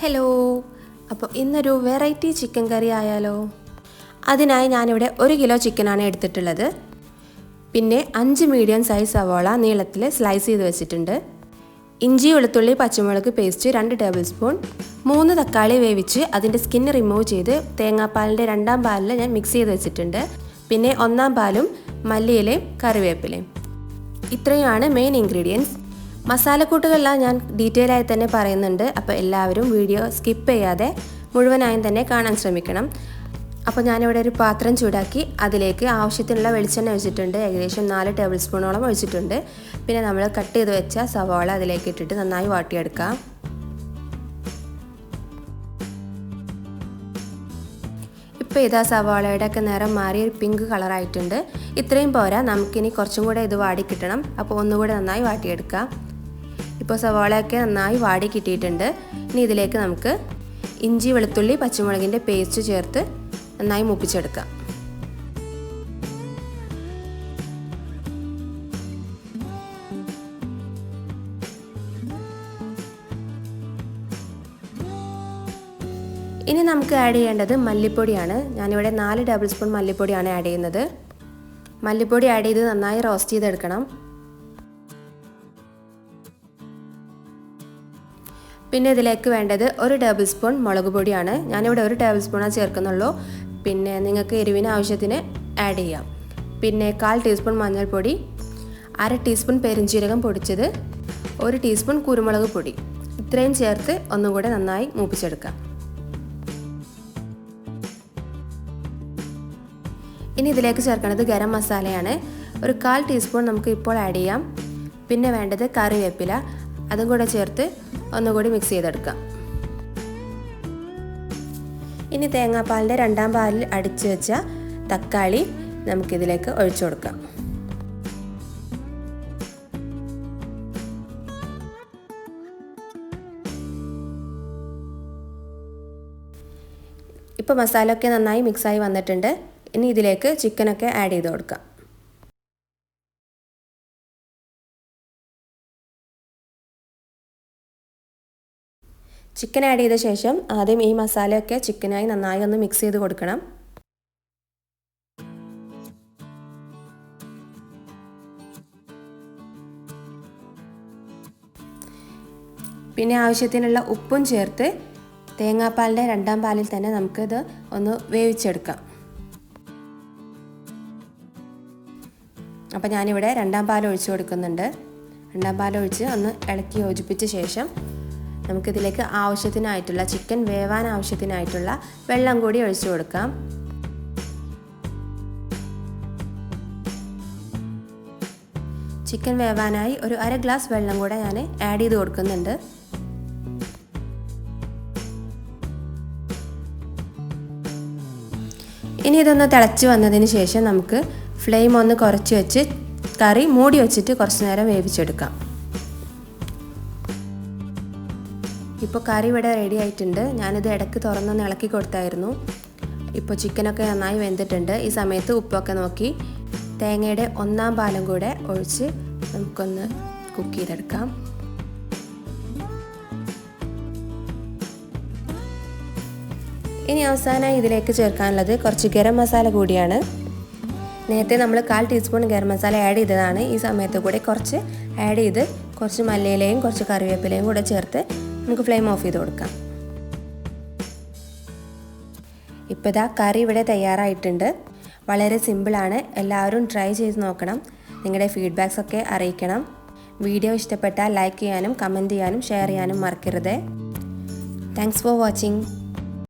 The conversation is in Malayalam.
ഹലോ, അപ്പോൾ ഇന്നൊരു വെറൈറ്റി ചിക്കൻ കറി ആയാലോ? അതിനായി ഞാനിവിടെ 1 കിലോ ചിക്കനാണ് എടുത്തിട്ടുള്ളത്. പിന്നെ 5 മീഡിയം സൈസ് സവാള നീളത്തിൽ സ്ലൈസ് ചെയ്ത് വെച്ചിട്ടുണ്ട്. ഇഞ്ചി വെളുത്തുള്ളി പച്ചമുളക് പേസ്റ്റ് 2 ടേബിൾ സ്പൂൺ, 3 തക്കാളി വേവിച്ച് അതിൻ്റെ സ്കിന്ന് റിമൂവ് ചെയ്ത് തേങ്ങാപ്പാലിൻ്റെ 2ാം പാലിൽ ഞാൻ മിക്സ് ചെയ്ത് വെച്ചിട്ടുണ്ട്. പിന്നെ 1ാം പാലും മല്ലിയിലയും കറിവേപ്പിലയും. ഇത്രയാണ് മെയിൻ ഇൻഗ്രീഡിയൻസ്. മസാലക്കൂട്ടുകളെല്ലാം ഞാൻ ഡീറ്റെയിൽ ആയി തന്നെ പറയുന്നുണ്ട്. അപ്പോൾ എല്ലാവരും വീഡിയോ സ്കിപ്പ് ചെയ്യാതെ മുഴുവനായും തന്നെ കാണാൻ ശ്രമിക്കണം. അപ്പോൾ ഞാനിവിടെ ഒരു പാത്രം ചൂടാക്കി അതിലേക്ക് ആവശ്യത്തിനുള്ള വെളിച്ചെണ്ണ ഒഴിച്ചിട്ടുണ്ട്. ഏകദേശം 4 ടേബിൾ സ്പൂണോളം ഒഴിച്ചിട്ടുണ്ട്. പിന്നെ നമ്മൾ കട്ട് ചെയ്ത് വെച്ച സവാള അതിലേക്ക് ഇട്ടിട്ട് നന്നായി വാട്ടിയെടുക്കാം. ഇപ്പോൾ ഇതാ സവാളയുടെ ഒക്കെ നിറം മാറി ഒരു പിങ്ക് കളറായിട്ടുണ്ട്. ഇത്രയും പോരാ, നമുക്കിനി കുറച്ചും കൂടെ ഇത് വാടി കിട്ടണം. അപ്പോൾ ഒന്നുകൂടെ നന്നായി വാട്ടിയെടുക്കാം. ഇപ്പോൾ സവാളയൊക്കെ നന്നായി വാടി കിട്ടിയിട്ടുണ്ട്. ഇനി ഇതിലേക്ക് നമുക്ക് ഇഞ്ചി വെളുത്തുള്ളി പച്ചമുളകിൻ്റെ പേസ്റ്റ് ചേർത്ത് നന്നായി മൂപ്പിച്ചെടുക്കാം. ഇനി നമുക്ക് ആഡ് ചെയ്യേണ്ടത് മല്ലിപ്പൊടിയാണ്. ഞാനിവിടെ 4 ടേബിൾ സ്പൂൺ മല്ലിപ്പൊടിയാണ് ആഡ് ചെയ്യുന്നത്. മല്ലിപ്പൊടി ആഡ് ചെയ്ത് നന്നായി റോസ്റ്റ് ചെയ്തെടുക്കണം. പിന്നെ ഇതിലേക്ക് വേണ്ടത് 1 ടേബിൾ സ്പൂൺ മുളക് പൊടിയാണ്. ഞാനിവിടെ 1 ടേബിൾ സ്പൂണാണ് ചേർക്കുന്നുള്ളൂ. പിന്നെ നിങ്ങൾക്ക് എരിവിന് ആവശ്യത്തിന് ആഡ് ചെയ്യാം. പിന്നെ 1/4 ടീസ്പൂൺ മഞ്ഞൾപ്പൊടി, 1/2 ടീസ്പൂൺ പെരിഞ്ജീരകം പൊടിച്ചത്, 1 ടീസ്പൂൺ കുരുമുളക് പൊടി. ഇത്രയും ചേർത്ത് ഒന്നുകൂടെ നന്നായി മൂപ്പിച്ചെടുക്കാം. ഇനി ഇതിലേക്ക് ചേർക്കുന്നത് ഗരം മസാലയാണ്. ഒരു 1/4 ടീസ്പൂൺ നമുക്ക് ഇപ്പോൾ ആഡ് ചെയ്യാം. പിന്നെ വേണ്ടത് കറിവേപ്പില, അതും കൂടെ ചേർത്ത് ഒന്നുകൂടി മിക്സ് ചെയ്തെടുക്കാം. ഇനി തേങ്ങാപ്പാലിൻ്റെ 2ാം പാലിൽ അടിച്ചു വെച്ച തക്കാളി നമുക്കിതിലേക്ക് ഒഴിച്ചു കൊടുക്കാം. ഇപ്പോൾ മസാലയൊക്കെ നന്നായി മിക്സായി വന്നിട്ടുണ്ട്. ഇനി ഇതിലേക്ക് ചിക്കനൊക്കെ ആഡ് ചെയ്ത് കൊടുക്കാം. ചിക്കൻ ആഡ് ചെയ്ത ശേഷം ആദ്യം ഈ മസാലയൊക്കെ ചിക്കനായി നന്നായി ഒന്ന് മിക്സ് ചെയ്ത് കൊടുക്കണം. പിന്നെ ആവശ്യത്തിനുള്ള ഉപ്പും ചേർത്ത് തേങ്ങാപ്പാലിൻ്റെ 2ാം പാലിൽ തന്നെ നമുക്കിത് ഒന്ന് വേവിച്ചെടുക്കാം. അപ്പോൾ ഞാനിവിടെ 2ാം പാൽ ഒഴിച്ചു കൊടുക്കുന്നുണ്ട്. 2ാം പാൽ ഒഴിച്ച് ഒന്ന് ഇളക്കി യോജിപ്പിച്ച ശേഷം നമുക്കിതിലേക്ക് ആവശ്യത്തിനായിട്ടുള്ള ചിക്കൻ വേവാൻ ആവശ്യത്തിനായിട്ടുള്ള വെള്ളം കൂടി ഒഴിച്ചു കൊടുക്കാം. ചിക്കൻ വേവാനായി ഒരു 1/2 ഗ്ലാസ് വെള്ളം കൂടെ ഞാൻ ആഡ് ചെയ്ത് കൊടുക്കുന്നുണ്ട്. ഇനി ഇതൊന്ന് തിളച്ച് വന്നതിന് ശേഷം നമുക്ക് ഫ്ലെയിം ഒന്ന് കുറച്ച് വെച്ച് കറി മൂടി വെച്ചിട്ട് കുറച്ച് നേരം വേവിച്ചെടുക്കാം. ഇപ്പോൾ കറി ഇവിടെ റെഡി ആയിട്ടുണ്ട്. ഞാനിത് ഇടയ്ക്ക് തുറന്നൊന്ന് ഇളക്കി കൊടുത്തായിരുന്നു. ഇപ്പോൾ ചിക്കനൊക്കെ നന്നായി വെന്തിട്ടുണ്ട്. ഈ സമയത്ത് ഉപ്പൊക്കെ നോക്കി തേങ്ങയുടെ 1ാം പാലും കൂടെ ഒഴിച്ച് നമുക്കൊന്ന് കുക്ക് ചെയ്തെടുക്കാം. ഇനി അവസാനമായി ഇതിലേക്ക് ചേർക്കാനുള്ളത് കുറച്ച് ഗരം മസാല കൂടിയാണ്. നേരത്തെ നമ്മൾ 1/4 ടീസ്പൂൺ ഗരം മസാല ആഡ് ചെയ്തതാണ്. ഈ സമയത്ത് കൂടെ കുറച്ച് ആഡ് ചെയ്ത് കുറച്ച് മല്ലിയിലയും കുറച്ച് കറിവേപ്പിലയും കൂടെ ചേർത്ത് നമുക്ക് ഫ്ലെയിം ഓഫ് ചെയ്ത് കൊടുക്കാം. ഇപ്പോൾ ഇതാ കറി ഇവിടെ തയ്യാറായിട്ടുണ്ട്. വളരെ സിമ്പിളാണ്. എല്ലാവരും ട്രൈ ചെയ്ത് നോക്കണം. നിങ്ങളുടെ ഫീഡ്ബാക്സ് ഒക്കെ അറിയിക്കണം. വീഡിയോ ഇഷ്ടപ്പെട്ടാൽ ലൈക്ക് ചെയ്യാനും കമൻറ്റ് ചെയ്യാനും ഷെയർ ചെയ്യാനും മറക്കരുത്. Thanks for watching.